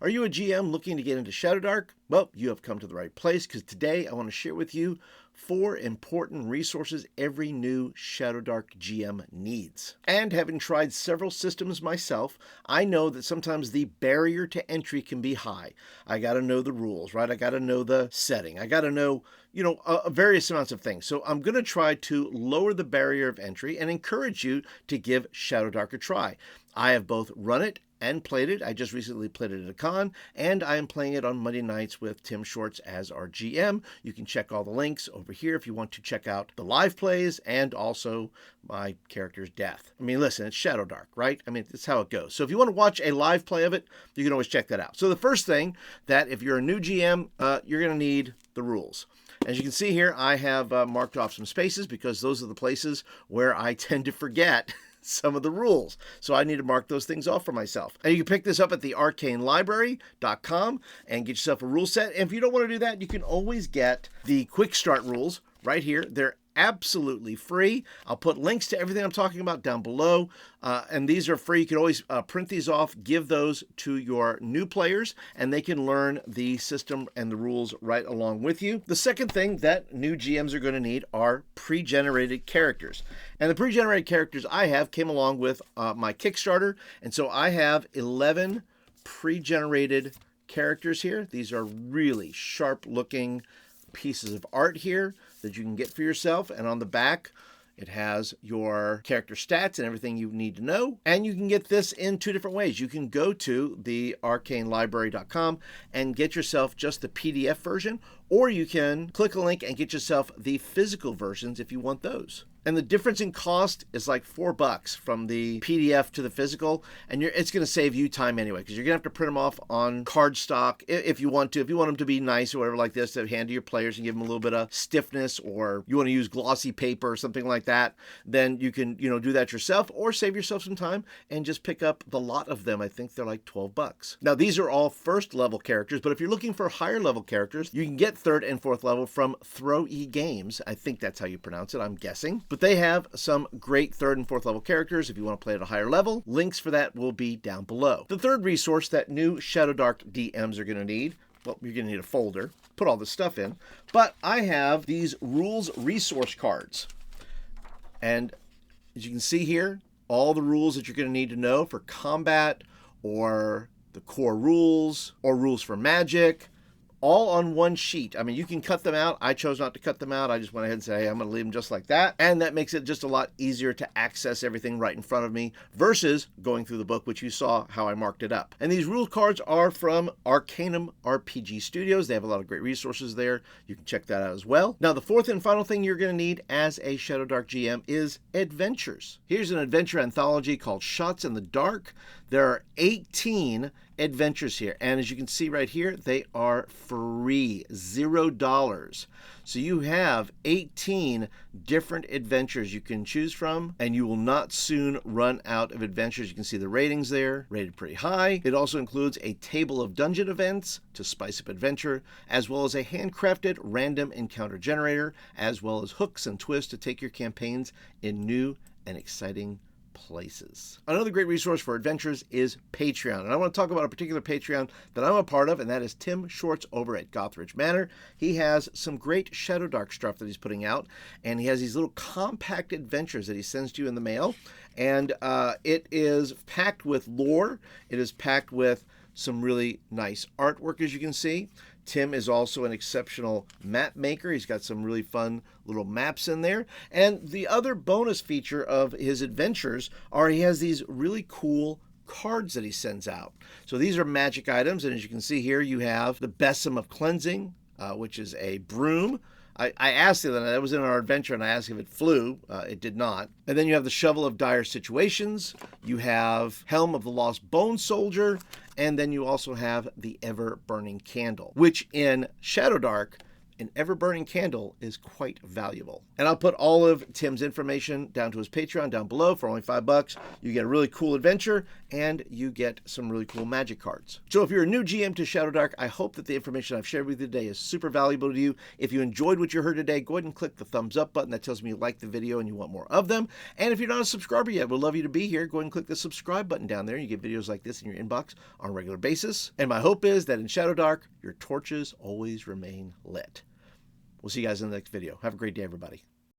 Are you a GM looking to get into Shadowdark? Well, you have come to the right place because today I want to share with you 4 important resources every new Shadowdark GM needs. And having tried several systems myself, I know that sometimes the barrier to entry can be high. I got to know the rules, right? I got to know the setting. I got to know, various amounts of things. So I'm going to try to lower the barrier of entry and encourage you to give Shadowdark a try. I have both run it and played it. I just recently played it at a con, and I am playing it on Monday nights with Tim Shorts as our GM. You can check all the links over here if you want to check out the live plays and also my character's death. I mean, listen, it's Shadowdark, right? I mean, it's how it goes. So if you want to watch a live play of it, you can always check that out. So the first thing that if you're a new GM, you're going to need the rules. As you can see here, I have marked off some spaces because those are the places where I tend to forget some of the rules. So I need to mark those things off for myself. And you can pick this up at the arcanelibrary.com and get yourself a rule set. And if you don't want to do that, you can always get the Quickstart Rules right here. They're absolutely free. I'll put links to everything I'm talking about down below. And these are free. You can always print these off, give those to your new players, and they can learn the system and the rules right along with you. The second thing that new GMs are going to need are pre-generated characters. And the pre-generated characters I have came along with my Kickstarter. And so I have 11 pre-generated characters here. These are really sharp looking pieces of art here that you can get for yourself, and on the back it has your character stats and everything you need to know. And you can get this in 2 different ways. You can go to the arcanelibrary.com and get yourself just the PDF version, or you can click a link and get yourself the physical versions if you want those. And the difference in cost is like $4 from the PDF to the physical, and it's going to save you time anyway, because you're going to have to print them off on cardstock if you want to. If you want them to be nice or whatever like this, to hand to your players and give them a little bit of stiffness, or you want to use glossy paper or something like that, then you can do that yourself, or save yourself some time and just pick up the lot of them. I think they're like $12. Now these are all first level characters, but if you're looking for higher level characters, you can get 3rd and 4th level from Throw-E Games. I think that's how you pronounce it, I'm guessing. But they have some great 3rd and 4th level characters if you want to play at a higher level. Links for that will be down below. The third resource that new Shadowdark DMs are going to need, well, you're going to need a folder, put all this stuff in, but I have these rules resource cards. And as you can see here, all the rules that you're going to need to know for combat, or the core rules, or rules for magic, all on one sheet. I mean, you can cut them out. I chose not to cut them out. I just went ahead and say, hey, I'm going to leave them just like that. And that makes it just a lot easier to access everything right in front of me versus going through the book, which you saw how I marked it up. And these rule cards are from Arcanum RPG Studios. They have a lot of great resources there. You can check that out as well. Now, the fourth and final thing you're going to need as a Shadowdark GM is adventures. Here's an adventure anthology called Shots in the Dark. There are 18 adventures here, and as you can see right here, they are free, $0. So you have 18 different adventures you can choose from, and you will not soon run out of adventures. You can see the ratings there, rated pretty high. It also includes a table of dungeon events to spice up adventure, as well as a handcrafted random encounter generator, as well as hooks and twists to take your campaigns in new and exciting places. Another great resource for adventures is Patreon. And I want to talk about a particular Patreon that I'm a part of, and that is Tim Shorts over at Gothridge Manor. He has some great Shadowdark stuff that he's putting out, and he has these little compact adventures that he sends to you in the mail. And it is packed with lore. It is packed with some really nice artwork, as you can see. Tim is also an exceptional map maker. He's got some really fun little maps in there. And the other bonus feature of his adventures are he has these really cool cards that he sends out. So these are magic items, and as you can see here, you have the Besom of Cleansing, which is a broom. I asked him, that was in our adventure, and I asked if it flew. It did not. And then you have the Shovel of Dire Situations. You have Helm of the Lost Bone Soldier. And then you also have the Ever Burning Candle, which in Shadowdark an ever-burning candle is quite valuable. And I'll put all of Tim's information down to his Patreon down below. For only $5, you get a really cool adventure and you get some really cool magic cards. So if you're a new GM to Shadowdark, I hope that the information I've shared with you today is super valuable to you. If you enjoyed what you heard today, go ahead and click the thumbs up button. That tells me you like the video and you want more of them. And if you're not a subscriber yet, we'd love you to be here. Go ahead and click the subscribe button down there. You get videos like this in your inbox on a regular basis. And my hope is that in Shadowdark, your torches always remain lit. We'll see you guys in the next video. Have a great day, everybody.